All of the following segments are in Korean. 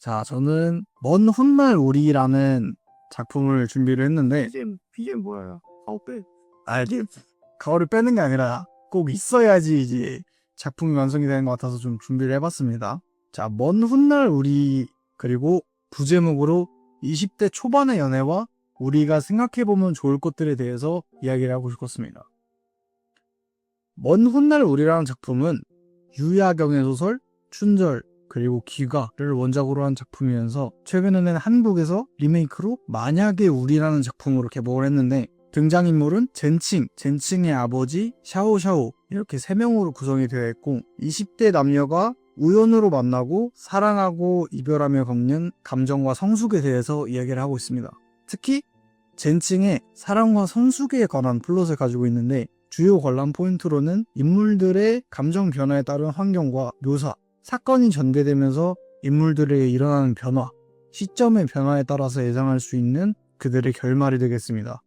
자, 저는 먼 훗날 우리라는 작품을 준비를 했는데 BGM 뭐야? 아우 빼. 알지? 가오를 빼는 게 아니라 꼭 있어야지 이제 작품이 완성이 되는 것 같아서 좀 준비를 해봤습니다. 자, 먼 훗날 우리 그리고 부제목으로 20대 초반의 연애와 우리가 생각해보면 좋을 것들에 대해서 이야기를 하고 싶었습니다. 먼 훗날 우리라는 작품은 유야경의 소설 춘절 그리고 기가를 원작으로 한 작품이면서 최근에는 한국에서 리메이크로 만약의 우리라는 작품으로 개봉을 했는데 등장인물은 젠칭의 아버지 샤오샤오 이렇게 3명으로 구성이 되어 있고 20대 남녀가 우연으로 만나고 사랑하고 이별하며 겪는 감정과 성숙에 대해서 이야기를 하고 있습니다. 특히 젠칭의 사랑과 성숙에 관한 플롯을 가지고 있는데 주요 관람 포인트로는 인물들의 감정 변화에 따른 환경과 묘사, 사건이 전개되면서 인물들에게 일어나는 변화, 시점의 변화에 따라서 예상할 수 있는 그들의 결말이 되겠습니다.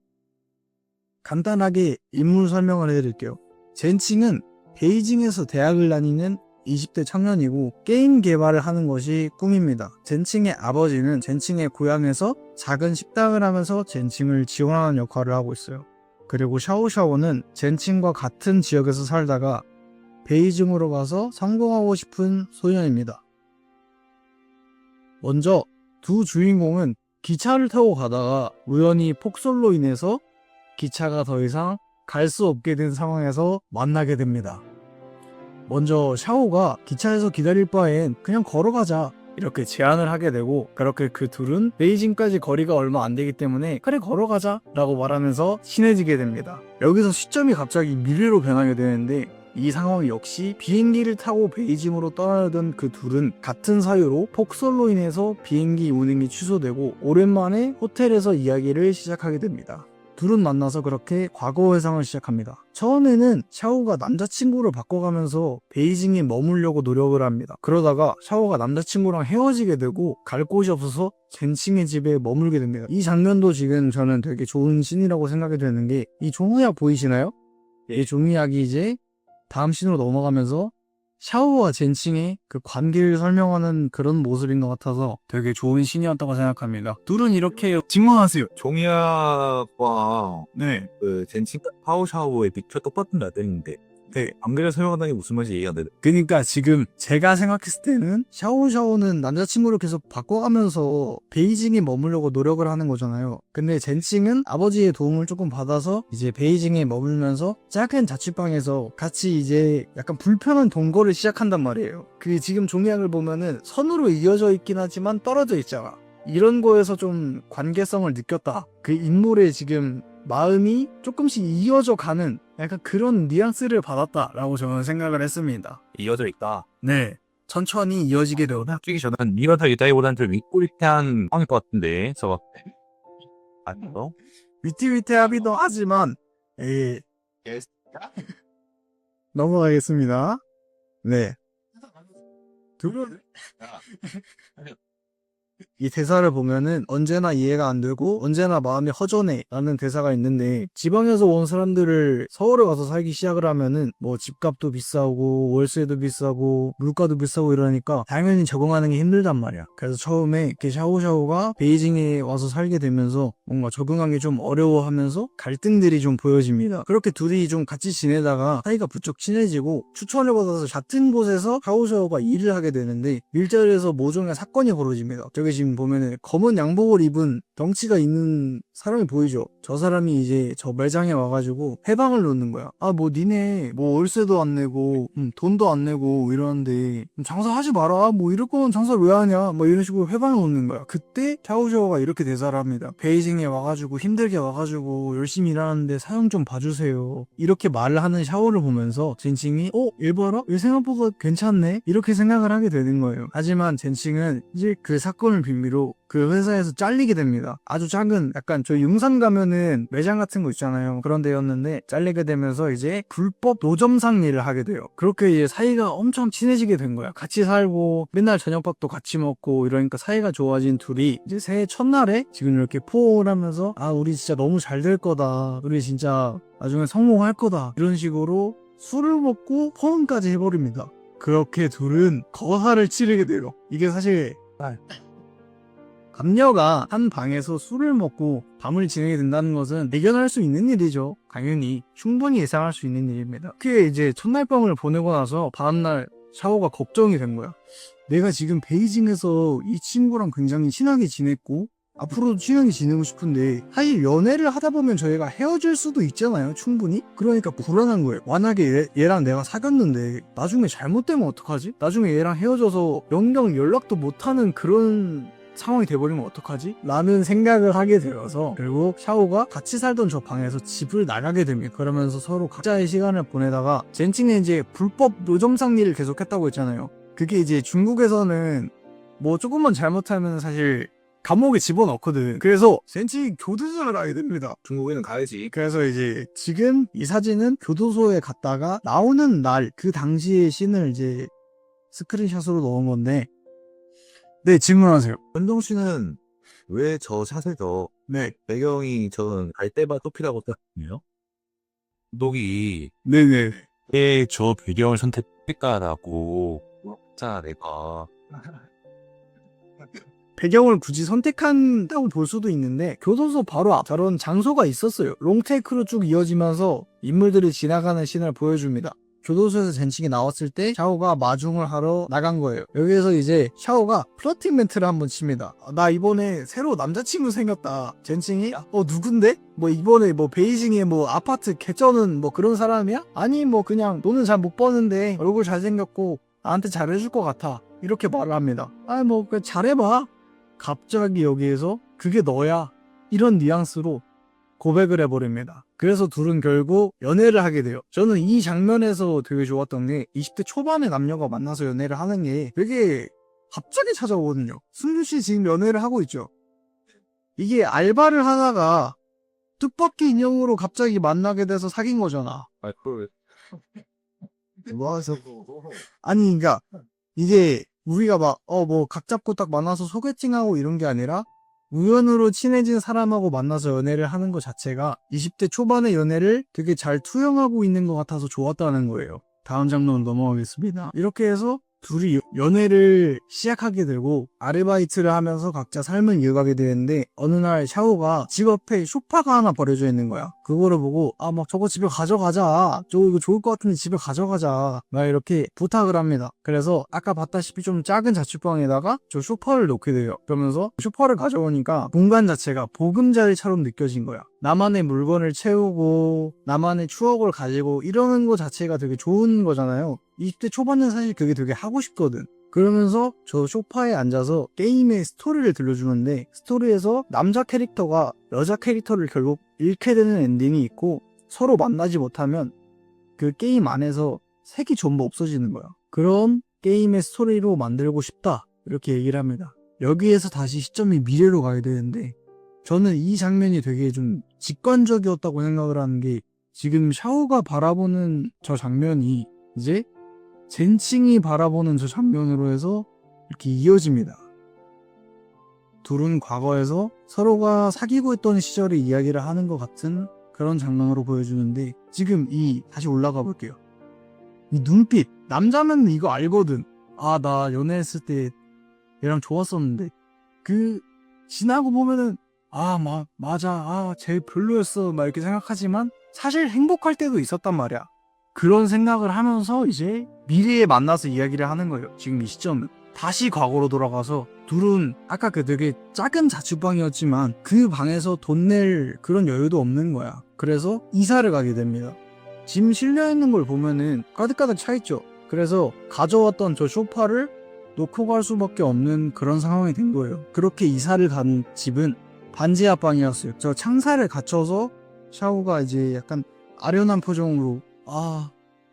간단하게 인물 설명을 해드릴게요. 젠칭은 베이징에서 대학을 다니는 20대 청년이고 게임 개발을 하는 것이 꿈입니다. 젠칭의 아버지는 젠칭의 고향에서 작은 식당을 하면서 젠칭을 지원하는 역할을 하고 있어요. 그리고 샤오샤오는 젠칭과 같은 지역에서 살다가 베이징으로 가서 성공하고 싶은 소년입니다. 먼저 두 주인공은 기차를 타고 가다가 우연히 폭설로 인해서 기차가 더 이상 갈 수 없게 된 상황에서 만나게 됩니다. 먼저 샤오가 기차에서 기다릴 바엔 그냥 걸어가자 이렇게 제안을 하게 되고 그렇게 그 둘은 베이징까지 거리가 얼마 안 되기 때문에 그래 걸어가자 라고 말하면서 친해지게 됩니다. 여기서 시점이 갑자기 미래로 변하게 되는데 이 상황 역시 비행기를 타고 베이징으로 떠나려던 그 둘은 같은 사유로 폭설로 인해서 비행기 운행이 취소되고 오랜만에 호텔에서 이야기를 시작하게 됩니다. 둘은 만나서 그렇게 과거 회상을 시작합니다. 처음에는 샤오가 남자친구를 바꿔가면서 베이징에 머물려고 노력을 합니다. 그러다가 샤오가 남자친구랑 헤어지게 되고 갈 곳이 없어서 젠칭의 집에 머물게 됩니다. 이 장면도 지금 저는 되게 좋은 씬이라고 생각이 되는 게 이 종이약 보이시나요? 이 종이약이 이제 다음 씬으로 넘어가면서 샤오와 젠칭의 그 관계를 설명하는 그런 모습인 것 같아서 되게 좋은 씬이었다고 생각합니다. 둘은 이렇게 증언하세요. 종이학과 네. 그 젠칭 파오샤오의 비추어 똑같은 라떼인데 네. 관계를 설명한다는 게 무슨 말인지 이해가 안 돼. 그러니까 지금 제가 생각했을 때는 샤오샤오는 남자친구를 계속 바꿔가면서 베이징에 머물려고 노력을 하는 거잖아요. 근데 젠칭은 아버지의 도움을 조금 받아서 이제 베이징에 머물면서 작은 자취방에서 같이 이제 약간 불편한 동거를 시작한단 말이에요. 그 지금 종이학을 보면은 선으로 이어져 있긴 하지만 떨어져 있잖아. 이런 거에서 좀 관계성을 느꼈다. 그 인물의 지금 마음이 조금씩 이어져 가는 약간 그런 뉘앙스를 받았다라고 저는 생각을 했습니다. 이어져 있다. 네. 천천히 이어지게 되오다. 솔직히 저는 이어져 있다기보다는 좀 윗꼬리태한 상황일 것 같은데 그래서 아니요? 위태위태하기도 하지만 넘어가겠습니다. 네. 두분 이 대사를 보면은 언제나 이해가 안 되고 언제나 마음이 허전해 라는 대사가 있는데 지방에서 온 사람들을 서울에 와서 살기 시작을 하면은 뭐 집값도 비싸고 월세도 비싸고 물가도 비싸고 이러니까 당연히 적응하는 게 힘들단 말이야. 그래서 처음에 이렇게 샤오샤오가 베이징에 와서 살게 되면서 뭔가 적응하기 좀 어려워하면서 갈등들이 좀 보여집니다. 그렇게 둘이 좀 같이 지내다가 사이가 부쩍 친해지고 추천을 받아서 같은 곳에서 샤오샤오가 일을 하게 되는데 일자리에서 모종의 사건이 벌어집니다. 저기 지금 보면은 검은 양복을 입은 덩치가 있는 사람이 보이죠? 저 사람이 이제 저 매장에 와가지고 해방을 놓는 거야. 아, 뭐 니네 뭐 월세도 안 내고 돈도 안 내고 이러는데 장사하지 마라. 뭐 이럴 거면 장사를 왜 하냐. 뭐 이런 식으로 해방을 놓는 거야. 그때 샤오샤오가 이렇게 대사를 합니다. 베이징에 와가지고 힘들게 와가지고 열심히 일하는데 사용 좀 봐주세요. 이렇게 말을 하는 샤오를 보면서 젠칭이 일 봐라? 이 생각보다 괜찮네? 이렇게 생각을 하게 되는 거예요. 하지만 젠칭은 이제 그 사건을 빌미로 그 회사에서 잘리게 됩니다. 아주 작은 약간 저 용산 가면은 매장 같은 거 있잖아요. 그런 데였는데 잘리게 되면서 이제 불법 노점상 일을 하게 돼요. 그렇게 이제 사이가 엄청 친해지게 된 거야. 같이 살고 맨날 저녁밥도 같이 먹고 이러니까 사이가 좋아진 둘이 이제 새해 첫날에 지금 이렇게 포옹을 하면서 아 우리 진짜 너무 잘 될 거다. 우리 진짜 나중에 성공할 거다. 이런 식으로 술을 먹고 포옹까지 해버립니다. 그렇게 둘은 거사를 치르게 돼요. 이게 사실 남녀가 한 방에서 술을 먹고 밤을 지내게 된다는 것은 예견할 수 있는 일이죠. 당연히 충분히 예상할 수 있는 일입니다. 그게 이제 첫날 밤을 보내고 나서 다음날 샤오가 걱정이 된 거야. 내가 지금 베이징에서 이 친구랑 굉장히 친하게 지냈고 앞으로도 친하게 지내고 싶은데 사실 연애를 하다 보면 저희가 헤어질 수도 있잖아요, 충분히. 그러니까 불안한 거예요. 만약에 얘랑 내가 사귀었는데 나중에 잘못되면 어떡하지? 나중에 얘랑 헤어져서 영영 연락도 못하는 그런 상황이 돼버리면 어떡하지? 라는 생각을 하게 되어서 결국 샤오가 같이 살던 저 방에서 집을 나가게 됩니다. 그러면서 서로 각자의 시간을 보내다가 젠칭은 이제 불법 노점상 일을 계속했다고 했잖아요. 그게 이제 중국에서는 뭐 조금만 잘못하면 사실 감옥에 집어넣거든. 그래서 젠칭이 교도소를 가게 됩니다. 중국에는 가야지. 그래서 이제 지금 이 사진은 교도소에 갔다가 나오는 날 그 당시의 씬을 이제 스크린샷으로 넣은 건데 네, 질문하세요. 현동 씨는 왜 저 샷에서 네. 배경이 저는 갈대밭 토피라고 생각해요? 감독이 네네. 왜 저 배경을 선택했을까라고 자 내가 배경을 굳이 선택한다고 볼 수도 있는데 교도소 바로 앞 저런 장소가 있었어요. 롱테이크로 쭉 이어지면서 인물들이 지나가는 씬을 보여줍니다. 교도소에서 젠칭이 나왔을 때 샤오가 마중을 하러 나간 거예요. 여기에서 이제 샤오가 플러팅 멘트를 한번 칩니다. 나 이번에 새로 남자친구 생겼다. 젠칭이 누군데? 뭐 이번에 뭐 베이징에 뭐 아파트 개쩌는 뭐 그런 사람이야? 아니 뭐 그냥 돈은 잘 못 버는데 얼굴 잘생겼고 나한테 잘해줄 것 같아. 이렇게 말을 합니다. 뭐 그냥 잘해봐. 갑자기 여기에서 그게 너야. 이런 뉘앙스로 고백을 해버립니다. 그래서 둘은 결국 연애를 하게 돼요. 저는 이 장면에서 되게 좋았던 게 20대 초반의 남녀가 만나서 연애를 하는 게 되게 갑자기 찾아오거든요. 승준 씨 지금 연애를 하고 있죠. 이게 알바를 하다가 뜻밖의 인연으로 갑자기 만나게 돼서 사귄 거잖아. 그걸 뭐하서 아니 그러니까 이게 우리가 막 뭐 각 잡고 딱 만나서 소개팅하고 이런 게 아니라 우연으로 친해진 사람하고 만나서 연애를 하는 것 자체가 20대 초반의 연애를 되게 잘 투영하고 있는 것 같아서 좋았다는 거예요. 다음 장면 넘어가겠습니다. 이렇게 해서 둘이 연애를 시작하게 되고 아르바이트를 하면서 각자 삶을 이어가게 되는데 어느 날 샤오가 집 앞에 소파가 하나 버려져 있는 거야. 그거를 보고 막 저거 집에 가져가자. 이거 좋을 것 같은데 집에 가져가자. 막 이렇게 부탁을 합니다. 그래서 아까 봤다시피 좀 작은 자취방에다가 저 소파를 놓게 돼요. 그러면서 소파를 가져오니까 공간 자체가 보금자리처럼 느껴진 거야. 나만의 물건을 채우고 나만의 추억을 가지고 이러는 거 자체가 되게 좋은 거잖아요. 20대 초반은 사실 그게 되게 하고 싶거든. 그러면서 저 소파에 앉아서 게임의 스토리를 들려주는데 스토리에서 남자 캐릭터가 여자 캐릭터를 결국 잃게 되는 엔딩이 있고 서로 만나지 못하면 그 게임 안에서 색이 전부 없어지는 거야. 그런 게임의 스토리로 만들고 싶다. 이렇게 얘기를 합니다. 여기에서 다시 시점이 미래로 가야 되는데 저는 이 장면이 되게 좀 직관적이었다고 생각을 하는 게 지금 샤오가 바라보는 저 장면이 이제 젠칭이 바라보는 저 장면으로 해서 이렇게 이어집니다. 둘은 과거에서 서로가 사귀고 있던 시절의 이야기를 하는 것 같은 그런 장면으로 보여주는데 지금 다시 올라가 볼게요. 이 눈빛, 남자면 이거 알거든. 나 연애했을 때 얘랑 좋았었는데 지나고 보면은 맞아. 쟤 별로였어. 막 이렇게 생각하지만 사실 행복할 때도 있었단 말이야. 그런 생각을 하면서 이제 미래에 만나서 이야기를 하는 거예요. 지금 이 시점은. 다시 과거로 돌아가서 둘은 아까 그 되게 작은 자취방이었지만 그 방에서 돈 낼 그런 여유도 없는 거야. 그래서 이사를 가게 됩니다. 짐 실려있는 걸 보면은 가득가득 차있죠. 그래서 가져왔던 저 소파를 놓고 갈 수밖에 없는 그런 상황이 된 거예요. 그렇게 이사를 간 집은 반지하 방이었어요. 저 창살을 갖춰서 샤오가 이제 약간 아련한 표정으로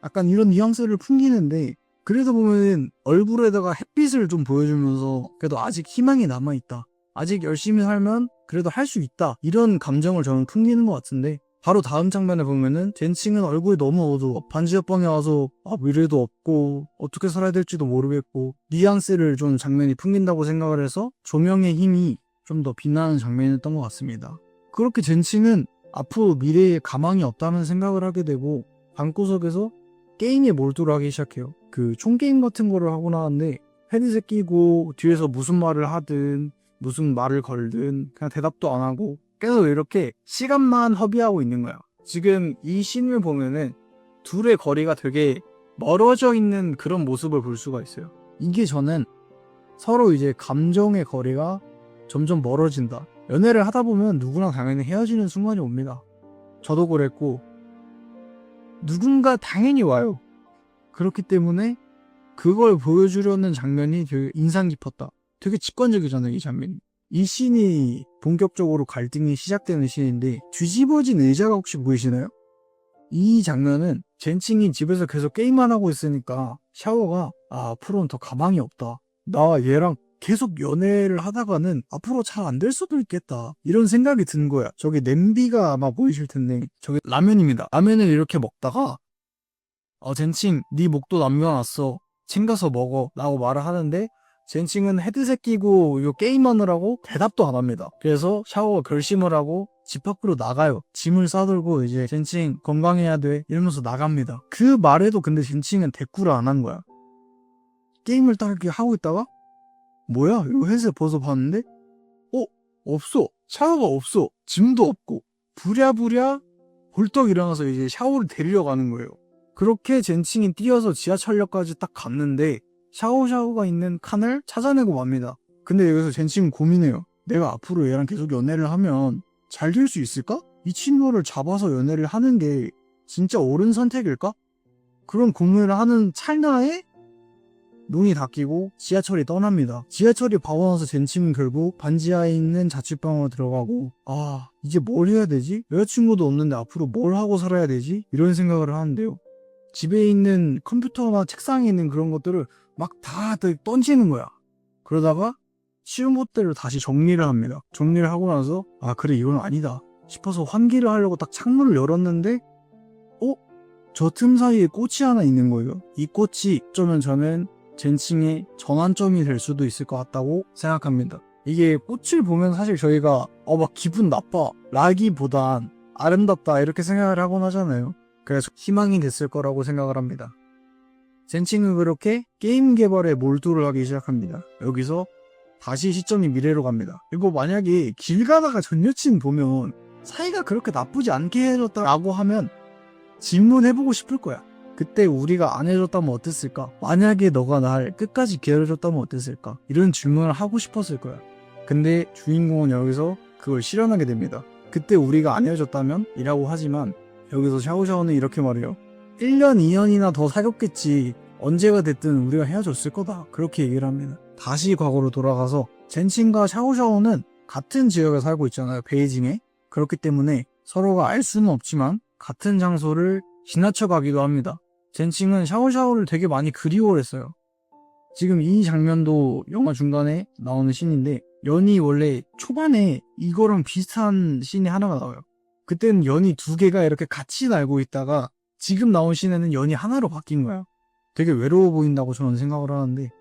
약간 이런 뉘앙스를 풍기는데 그래도 보면 얼굴에다가 햇빛을 좀 보여주면서 그래도 아직 희망이 남아있다. 아직 열심히 살면 그래도 할 수 있다. 이런 감정을 저는 풍기는 것 같은데 바로 다음 장면에 보면은 젠칭은 얼굴이 너무 어두워. 반지하방에 와서 미래도 없고 어떻게 살아야 될지도 모르겠고 뉘앙스를 좀 장면이 풍긴다고 생각을 해서 조명의 힘이 좀 더 빛나는 장면이었던 것 같습니다. 그렇게 젠칭은 앞으로 미래에 가망이 없다는 생각을 하게 되고 방구석에서 게임에 몰두를 하기 시작해요. 그 총게임 같은 거를 하고 나왔는데 헤드셋 끼고 뒤에서 무슨 말을 하든 무슨 말을 걸든 그냥 대답도 안 하고 계속 이렇게 시간만 허비하고 있는 거야. 지금 이 씬을 보면은 둘의 거리가 되게 멀어져 있는 그런 모습을 볼 수가 있어요. 이게 저는 서로 이제 감정의 거리가 점점 멀어진다. 연애를 하다 보면 누구나 당연히 헤어지는 순간이 옵니다. 저도 그랬고 누군가 당연히 와요. 그렇기 때문에 그걸 보여주려는 장면이 되게 인상 깊었다. 되게 직관적이잖아요, 이 장면이. 이 씬이 본격적으로 갈등이 시작되는 씬인데 뒤집어진 의자가 혹시 보이시나요? 이 장면은 젠칭이 집에서 계속 게임만 하고 있으니까 샤오가 앞으로는 더 가망이 없다. 나 얘랑 계속 연애를 하다가는 앞으로 잘 안 될 수도 있겠다. 이런 생각이 든 거야. 저기 냄비가 아마 보이실 텐데 저기 라면입니다. 라면을 이렇게 먹다가 젠칭 네 목도 남겨놨어. 챙겨서 먹어 라고 말을 하는데 젠칭은 헤드셋 끼고 이거 게임하느라고 대답도 안 합니다. 그래서 샤오가 결심을 하고 집 밖으로 나가요. 짐을 싸들고 이제 젠칭 건강해야 돼 이러면서 나갑니다. 그 말에도 근데 젠칭은 대꾸를 안 한 거야. 게임을 딱 이렇게 하고 있다가 뭐야? 이거 헤드셋 벗어 봤는데 없어. 샤워가 없어. 짐도 없고 부랴부랴 벌떡 일어나서 이제 샤워를 데리러 가는 거예요. 그렇게 젠칭이 뛰어서 지하철역까지 딱 갔는데 샤오샤오가 있는 칸을 찾아내고 맙니다. 근데 여기서 젠칭은 고민해요. 내가 앞으로 얘랑 계속 연애를 하면 잘 될 수 있을까? 이 친구를 잡아서 연애를 하는 게 진짜 옳은 선택일까? 그런 고민을 하는 찰나에 눈이 닫히고 지하철이 떠납니다. 지하철이 바로 나서 젠칭은 결국 반지하에 있는 자취방으로 들어가고 이제 뭘 해야 되지? 여자친구도 없는데 앞으로 뭘 하고 살아야 되지? 이런 생각을 하는데요. 집에 있는 컴퓨터나 책상에 있는 그런 것들을 막 다 던지는 거야. 그러다가 쉬운 것들을 다시 정리를 합니다. 정리를 하고 나서 그래 이건 아니다 싶어서 환기를 하려고 딱 창문을 열었는데 저 틈 사이에 꽃이 하나 있는 거예요. 이 꽃이 어쩌면 저는 젠칭의 전환점이 될 수도 있을 것 같다고 생각합니다. 이게 꽃을 보면 사실 저희가 막 기분 나빠 라기보단 아름답다 이렇게 생각을 하곤 하잖아요. 그래서 희망이 됐을 거라고 생각을 합니다. 젠칭은 그렇게 게임 개발에 몰두를 하기 시작합니다. 여기서 다시 시점이 미래로 갑니다. 이거 만약에 길 가다가 전 여친 보면 사이가 그렇게 나쁘지 않게 헤어졌다라고 하면 질문해보고 싶을 거야. 그때 우리가 안 해줬다면 어땠을까? 만약에 너가 날 끝까지 기다려줬다면 어땠을까? 이런 질문을 하고 싶었을 거야. 근데 주인공은 여기서 그걸 실현하게 됩니다. 그때 우리가 안 헤어졌다면? 이라고 하지만 여기서 샤오샤오는 이렇게 말해요. 1년, 2년이나 더 사귀었겠지. 언제가 됐든 우리가 헤어졌을 거다. 그렇게 얘기를 합니다. 다시 과거로 돌아가서 젠칭과 샤오샤오는 같은 지역에 살고 있잖아요. 베이징에. 그렇기 때문에 서로가 알 수는 없지만 같은 장소를 지나쳐 가기도 합니다. 젠칭은 샤오샤오를 되게 많이 그리워했어요. 지금 이 장면도 영화 중간에 나오는 씬인데 연이 원래 초반에 이거랑 비슷한 씬이 하나가 나와요. 그때는 연이 두 개가 이렇게 같이 날고 있다가 지금 나온 씬에는 연이 하나로 바뀐 거야. 되게 외로워 보인다고 저는 생각을 하는데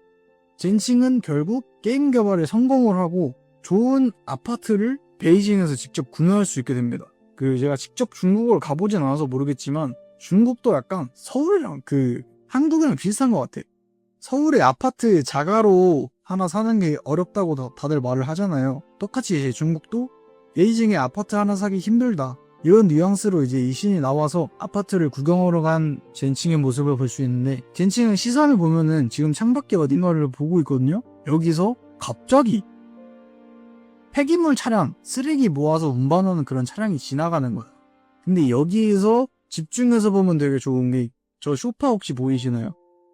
젠칭은 결국 게임 개발에 성공을 하고 좋은 아파트를 베이징에서 직접 구매할 수 있게 됩니다. 제가 직접 중국을 가보진 않아서 모르겠지만 중국도 약간 서울이랑 한국이랑 비슷한 것 같아. 서울의 아파트 자가로 하나 사는 게 어렵다고 다들 말을 하잖아요. 똑같이 이제 중국도 베이징에 아파트 하나 사기 힘들다. 이런 뉘앙스로 이제 이 씬이 나와서 아파트를 구경하러 간 젠칭의 모습을 볼 수 있는데 젠칭은 시선을 보면은 지금 창밖에 어딘가를 보고 있거든요. 여기서 갑자기 폐기물 차량, 쓰레기 모아서 운반하는 그런 차량이 지나가는 거야. 근데 여기에서 집중해서 보면 되게 좋은 게 저 소파 혹시 보이시나요?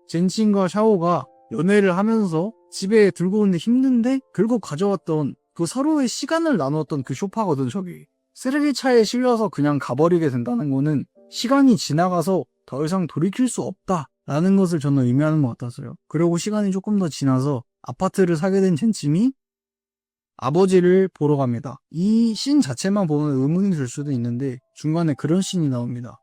젠칭과 샤오가 연애를 하면서 집에 들고 오는데 힘든데 결국 가져왔던 그 서로의 시간을 나누었던 그 소파거든. 저기 쓰레기차에 실려서 그냥 가버리게 된다는 거는 시간이 지나가서 더 이상 돌이킬 수 없다라는 것을 저는 의미하는 것 같았어요. 그리고 시간이 조금 더 지나서 아파트를 사게 된 젠칭이 아버지를 보러 갑니다. 이 씬 자체만 보면 의문이 들 수도 있는데 중간에 그런 씬이 나옵니다.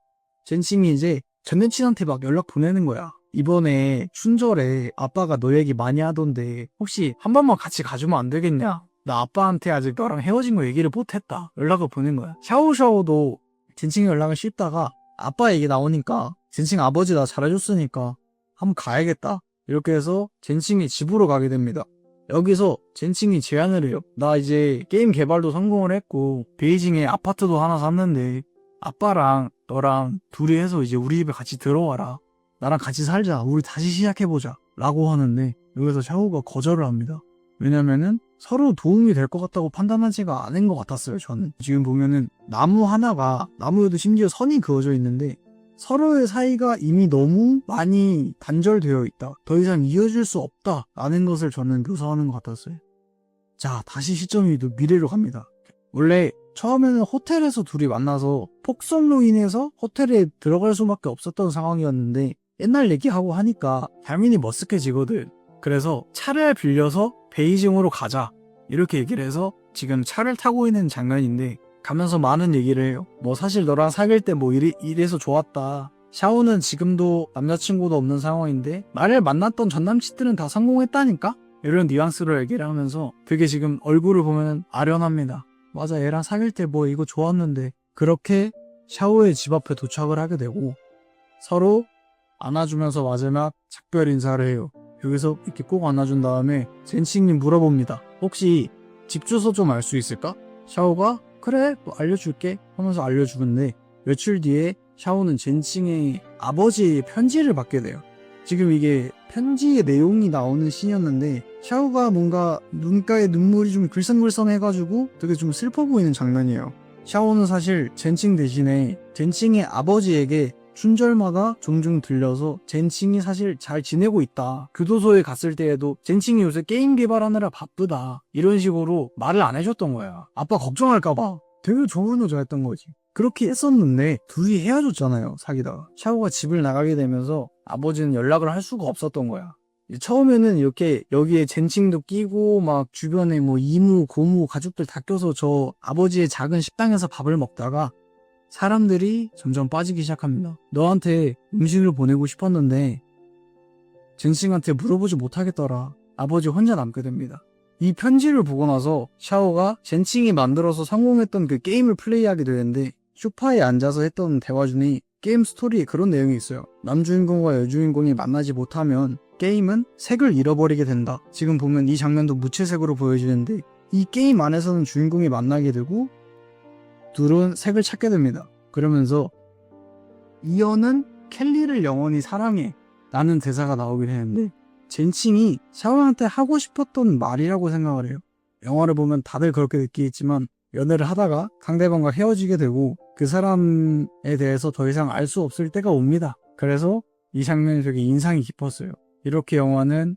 젠칭이 이제 전 여친한테 막 연락 보내는 거야. 이번에 춘절에 아빠가 너 얘기 많이 하던데 혹시 한 번만 같이 가주면 안 되겠냐? 나 아빠한테 아직 너랑 헤어진 거 얘기를 못했다. 연락을 보낸 거야. 샤오샤오도 젠칭이 연락을 씹다가 아빠 얘기 나오니까 젠칭 아버지 나 잘해줬으니까 한번 가야겠다. 이렇게 해서 젠칭이 집으로 가게 됩니다. 여기서 젠칭이 제안을 해요. 나 이제 게임 개발도 성공을 했고 베이징에 아파트도 하나 샀는데 아빠랑 너랑 둘이 해서 이제 우리 집에 같이 들어와라. 나랑 같이 살자. 우리 다시 시작해보자. 라고 하는데 여기서 샤오가 거절을 합니다. 왜냐면은 서로 도움이 될 것 같다고 판단하지가 않은 것 같았어요. 저는 지금 보면은 나무 하나가, 나무에도 심지어 선이 그어져 있는데 서로의 사이가 이미 너무 많이 단절되어 있다. 더 이상 이어질 수 없다 라는 것을 저는 묘사하는 것 같았어요. 자, 다시 시점이 미래로 갑니다. 원래 처음에는 호텔에서 둘이 만나서 폭설로 인해서 호텔에 들어갈 수밖에 없었던 상황이었는데 옛날 얘기하고 하니까 달민이 머쓱해지거든. 그래서 차를 빌려서 베이징으로 가자 이렇게 얘기를 해서 지금 차를 타고 있는 장면인데 가면서 많은 얘기를 해요. 뭐 사실 너랑 사귈 때 뭐 이래서 좋았다. 샤오는 지금도 남자친구도 없는 상황인데 나를 만났던 전남친들은 다 성공했다니까? 이런 뉘앙스로 얘기를 하면서 되게 지금 얼굴을 보면 아련합니다. 맞아, 얘랑 사귈 때 뭐 이거 좋았는데. 그렇게 샤오의 집 앞에 도착을 하게 되고 서로 안아주면서 마지막 작별 인사를 해요. 여기서 이렇게 꼭 안아준 다음에 젠칭님 물어봅니다. 혹시 집 주소 좀 알 수 있을까? 샤오가 그래 뭐 알려줄게 하면서 알려주는데 며칠 뒤에 샤오는 젠칭의 아버지의 편지를 받게 돼요. 지금 이게 편지의 내용이 나오는 씬이었는데 샤오가 뭔가 눈가에 눈물이 좀 글썽글썽해가지고 되게 좀 슬퍼 보이는 장면이에요. 샤오는 사실 젠칭 대신에 젠칭의 아버지에게 춘절마다 종종 들려서 젠칭이 사실 잘 지내고 있다. 교도소에 갔을 때에도 젠칭이 요새 게임 개발하느라 바쁘다. 이런 식으로 말을 안 해줬던 거야. 아빠 걱정할까봐. 되게 좋은 여자였던 거지. 그렇게 했었는데 둘이 헤어졌잖아요. 사귀다가. 샤오가 집을 나가게 되면서 아버지는 연락을 할 수가 없었던 거야. 처음에는 이렇게 여기에 젠칭도 끼고 막 주변에 뭐 이모, 고모, 가족들 다 껴서 저 아버지의 작은 식당에서 밥을 먹다가 사람들이 점점 빠지기 시작합니다. 너한테 음식을 보내고 싶었는데 젠칭한테 물어보지 못하겠더라. 아버지 혼자 남게 됩니다. 이 편지를 보고 나서 샤오가 젠칭이 만들어서 성공했던 그 게임을 플레이하게 되는데 소파에 앉아서 했던 대화 중에 게임 스토리에 그런 내용이 있어요. 남주인공과 여주인공이 만나지 못하면 게임은 색을 잃어버리게 된다. 지금 보면 이 장면도 무채색으로 보여지는데 이 게임 안에서는 주인공이 만나게 되고 둘은 색을 찾게 됩니다. 그러면서 이언은 켈리를 영원히 사랑해 라는 대사가 나오긴 했는데 젠칭이 샤오한테 하고 싶었던 말이라고 생각을 해요. 영화를 보면 다들 그렇게 느끼겠지만 연애를 하다가 상대방과 헤어지게 되고 그 사람에 대해서 더 이상 알 수 없을 때가 옵니다. 그래서 이 장면이 되게 인상이 깊었어요. 이렇게 영화는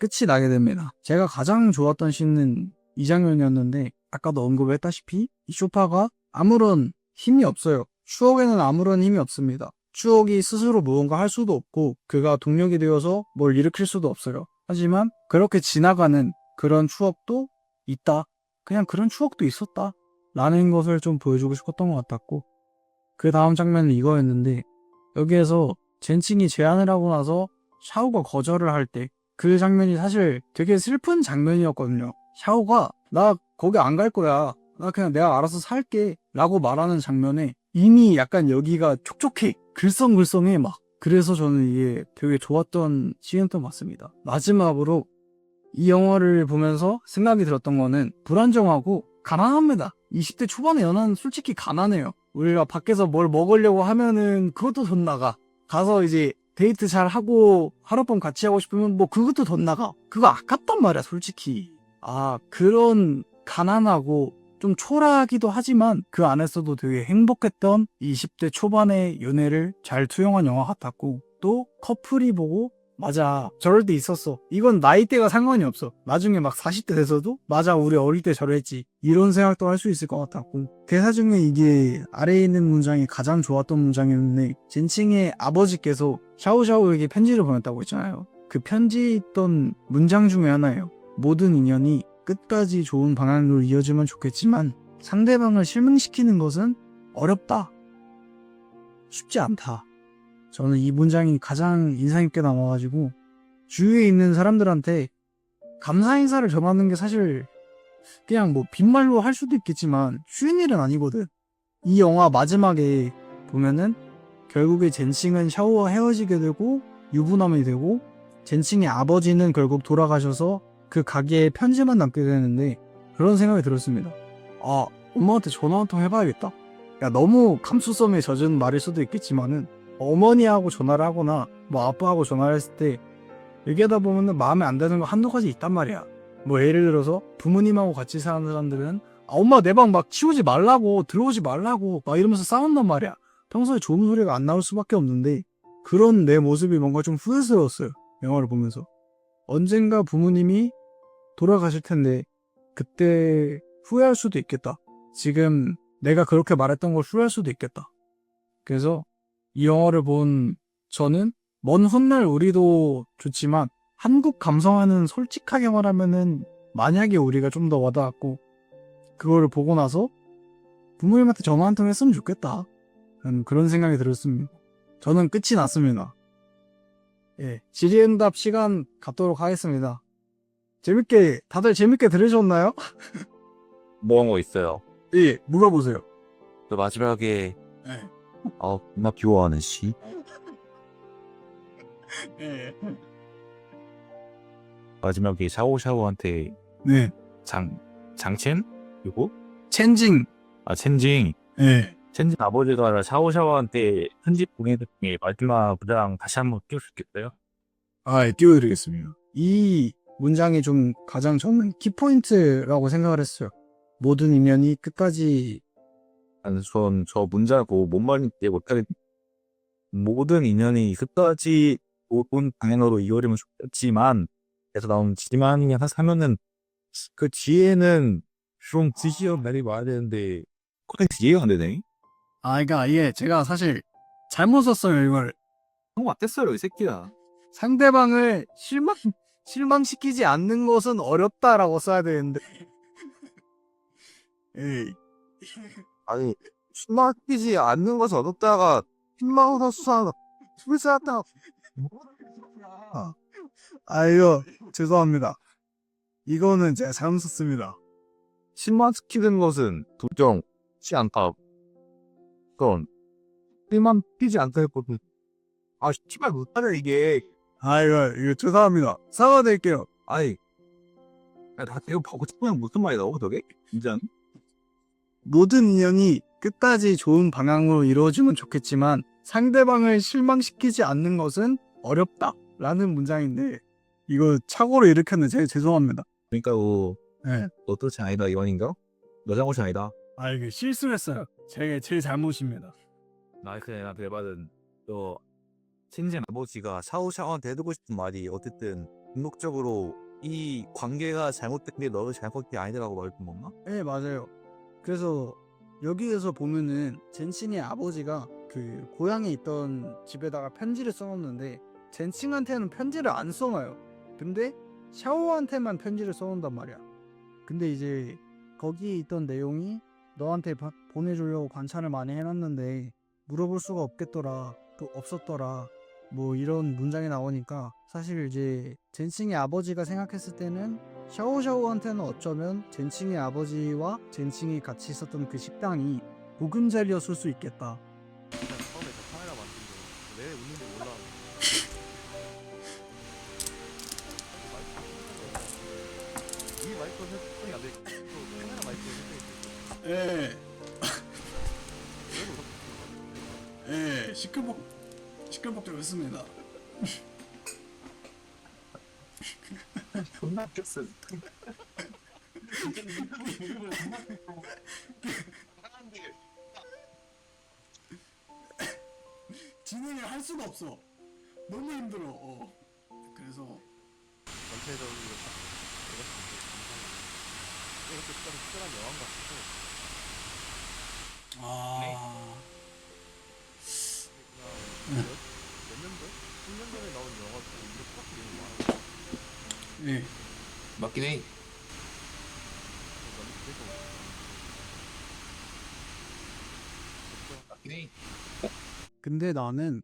끝이 나게 됩니다. 제가 가장 좋았던 씬은 이 장면이었는데 아까도 언급했다시피 이 쇼파가 아무런 힘이 없어요. 추억에는 아무런 힘이 없습니다. 추억이 스스로 무언가 할 수도 없고 그가 동력이 되어서 뭘 일으킬 수도 없어요. 하지만 그렇게 지나가는 그런 추억도 있다. 그냥 그런 추억도 있었다. 라는 것을 좀 보여주고 싶었던 것 같았고 그 다음 장면은 이거였는데 여기에서 젠칭이 제안을 하고 나서 샤오가 거절을 할 때 그 장면이 사실 되게 슬픈 장면이었거든요. 샤오가 나 거기 안 갈 거야. 나 그냥 내가 알아서 살게 라고 말하는 장면에 이미 약간 여기가 촉촉해. 글썽글썽해 막. 그래서 저는 이게 되게 좋았던 시였던 것 같습니다. 마지막으로 이 영화를 보면서 생각이 들었던 거는 불안정하고 가난합니다. 20대 초반의 연하는 솔직히 가난해요. 우리가 밖에서 뭘 먹으려고 하면은 그것도 돈 나가. 가서 이제 데이트 잘 하고 하룻밤 같이 하고 싶으면 뭐 그것도 돈 나가. 그거 아깝단 말이야 솔직히. 그런 가난하고 좀 초라하기도 하지만 그 안에서도 되게 행복했던 20대 초반의 연애를 잘 투영한 영화 같았고 또 커플이 보고 맞아 저럴 때 있었어. 이건 나이대가 상관이 없어. 나중에 막 40대 돼서도 맞아 우리 어릴 때 저랬지. 이런 생각도 할 수 있을 것 같았고 대사 중에 이게 아래에 있는 문장이 가장 좋았던 문장이었는데 젠칭의 아버지께서 샤오샤오에게 편지를 보냈다고 했잖아요. 그 편지에 있던 문장 중에 하나예요. 모든 인연이 끝까지 좋은 방향으로 이어지면 좋겠지만 상대방을 실망시키는 것은 어렵다. 쉽지 않다. 저는 이 문장이 가장 인상 깊게 남아가지고 주위에 있는 사람들한테 감사 인사를 전하는 게 사실 그냥 뭐 빈말로 할 수도 있겠지만 쉬운 일은 아니거든. 이 영화 마지막에 보면은 결국에 젠칭은 샤오와 헤어지게 되고 유부남이 되고 젠칭의 아버지는 결국 돌아가셔서 그 가게에 편지만 남게 되는데 그런 생각이 들었습니다. 아, 엄마한테 전화 한 통 해봐야겠다. 야, 너무 감수성에 젖은 말일 수도 있겠지만은 어머니하고 전화를 하거나 뭐 아빠하고 전화를 했을 때 얘기하다 보면은 마음에 안 드는 거 한두 가지 있단 말이야. 뭐 예를 들어서 부모님하고 같이 사는 사람들은 엄마 내 방 막 치우지 말라고 들어오지 말라고 막 이러면서 싸운단 말이야. 평소에 좋은 소리가 안 나올 수밖에 없는데 그런 내 모습이 뭔가 좀 후회스러웠어요. 영화를 보면서. 언젠가 부모님이 돌아가실 텐데 그때 후회할 수도 있겠다. 지금 내가 그렇게 말했던 걸 후회할 수도 있겠다. 그래서 이 영화를 본 저는 먼 훗날 우리도 좋지만 한국 감성화는 솔직하게 말하면은 만약에 우리가 좀 더 와닿았고 그거를 보고 나서 부모님한테 전화 한 통 했으면 좋겠다. 그런 생각이 들었습니다. 저는 끝이 났습니다. 예, 질의응답 시간 갖도록 하겠습니다. 다들 재밌게 들으셨나요? 뭐한 거 있어요. 예, 물어보세요. 또 마지막에 예. 나 비워하는 씨. 예. 마지막에 샤오샤오한테 네. 장첸? 이거? 첸징. 첸징. 예. 첸징 아버지가 샤오샤오한테 편지 보내는 중에 마지막 문장 다시 한번 띄울 수 있겠어요? 아, 예, 띄워드리겠습니다. 이 문장이 좀 가장 저는 키포인트라고 생각을 했어요. 모든 인연이 끝까지 저 문장을 보고 뭔 말인지 이해 못하겠 모든 인연이 끝까지 좋은 방향으로 이어지면 좋겠지만 에서 나온 지만이 하면은 그 뒤에는 좀 지시어 날이 와야 되는데 코텍스 이해가 안 되네. 그러니까 이게 제가 사실 잘못 썼어요, 이걸. 형 어땠어요 이 새끼야. 상대방을 실망시키지 않는 것은 어렵다라고 써야 되는데. 에이. 아니 실망시키지 않는 것은 어렵다가 실망을 수사하다 수사하다. 이거 죄송합니다. 이거는 제가 잘못 썼습니다. 실망시키는 것은 부정치 않다. 그건 실망시키지 않다 했거든. 씨발 못하네 이게. 이거 죄송합니다. 사과드릴게요. 아니 나 이거 보고 싶으면 무슨 말이라고 저게? 진짜. 모든 인연이 끝까지 좋은 방향으로 이루어지면 좋겠지만 상대방을 실망시키지 않는 것은 어렵다 라는 문장인데 이거 착오를 일으켰는데 제가 죄송합니다. 그러니까 네. 너 뜻이 아니다 이원인가? 너 잘못이 아니다. 이거 실수했어요. 제 잘못입니다. 나이스 내가 배받은 또 신진 아버지가 샤오샤오한테 해두고 싶은 말이 어쨌든 궁극적으로 이 관계가 잘못된 게 너의 잘못이 아니라고 말했던 건가? 네, 맞아요. 그래서 여기에서 보면은 젠칭의 아버지가 그 고향에 있던 집에다가 편지를 써놓는데 젠칭한테는 편지를 안 써놔요. 근데 샤오한테만 편지를 써놓는단 말이야. 근데 이제 거기에 있던 내용이 너한테 보내주려고 관찰을 많이 해놨는데 물어볼 수가 없겠더라, 또 없었더라, 뭐 이런 문장이 나오니까 사실 이제 젠칭의 아버지가 생각했을 때는 샤오샤오한테는 어쩌면 젠칭의 아버지와 젠칭이 같이 있었던 그 식당이 보금자리였을 수 있겠다. 처음에 저 카메라 만든 거왜 웃는지 몰라. 이 마이크는 소리 안 돼. 카메라 마이크는 시끌벅적 했습니다. 존나 웃겼어. 진행을 할 수가 없어. 너무 힘들어. 그래서 전체적으로 내가 이렇게 특별한 영화인가 싶어. 몇 년도? 10년 전에 나온 영화도 이렇게 딱 이런 거 예. 맞긴 해. 맞긴 해. 근데 나는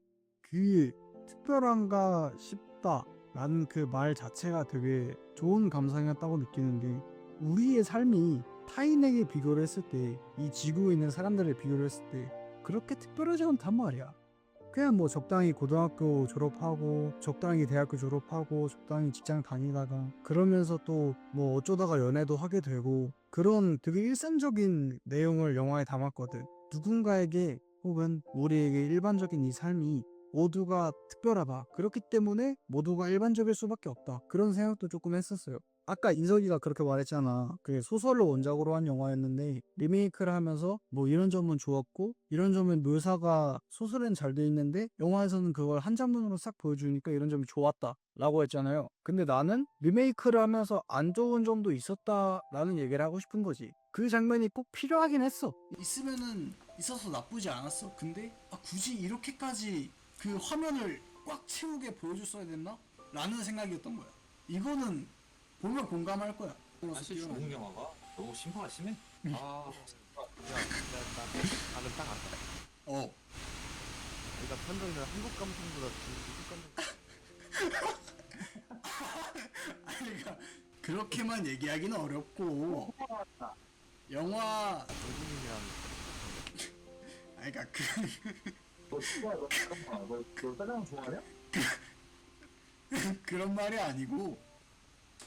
그 특별한가 싶다라는 그 말 자체가 되게 좋은 감상이었다고 느끼는 게 우리의 삶이 타인에게 비교를 했을 때 이 지구에 있는 사람들에 비교를 했을 때 그렇게 특별하지 않단 말이야. 그냥 뭐 적당히 고등학교 졸업하고 적당히 대학교 졸업하고 적당히 직장 다니다가 그러면서 또 뭐 어쩌다가 연애도 하게 되고 그런 되게 일상적인 내용을 영화에 담았거든. 누군가에게 혹은 우리에게 일반적인 이 삶이 모두가 특별하다. 그렇기 때문에 모두가 일반적일 수밖에 없다. 그런 생각도 조금 했었어요. 아까 인석이가 그렇게 말했잖아. 그게 소설을 원작으로 한 영화였는데 리메이크를 하면서 뭐 이런 점은 좋았고 이런 점은 묘사가 소설엔 잘 돼 있는데 영화에서는 그걸 한 장면으로 싹 보여주니까 이런 점이 좋았다 라고 했잖아요. 근데 나는 리메이크를 하면서 안 좋은 점도 있었다라는 얘기를 하고 싶은 거지. 그 장면이 꼭 필요하긴 했어. 있으면은 있어서 나쁘지 않았어. 근데 굳이 이렇게까지 그 화면을 꽉 채우게 보여줬어야 됐나? 라는 생각이었던 거야. 이거는 보면 공감할 거야. 사실 좋은 영화가 너무 심파가 심해. 아, 나는 딱 알아. 어. 그러니까 판정이는 한국 감성보다 중국 감성. 그러니까 그렇게만 얘기하기는 어렵고 영화 정국님이랑 그러니까 너 짜장 좋아하냐? 그런 말이 아니고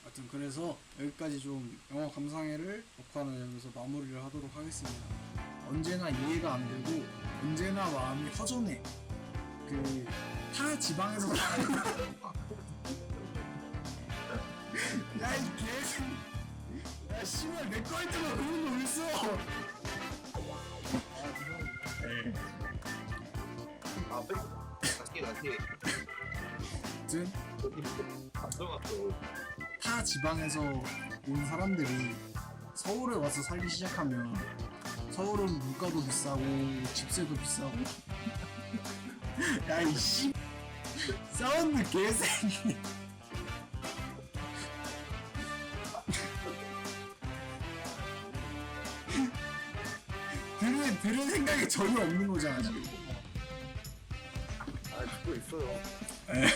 하여튼 그래서 여기까지 좀 영화 감상회를 덕화는 여기서 마무리를 하도록 하겠습니다. 언제나 이해가 안 되고 언제나 마음이 허전해. 그 타 지방에서 야이 개새 야 씨발 내 거에다가 그런 거 왜 써? 같이. 아무튼 감정았어. 타 지방에서 온 사람들이 서울에 와서 살기 시작하면 서울은 물가도 비싸고 집세도 비싸고 야이씨 사운드 개새끼 들을 생각이 전혀 없는 거잖아 지금. 아 듣고 있어요. 에.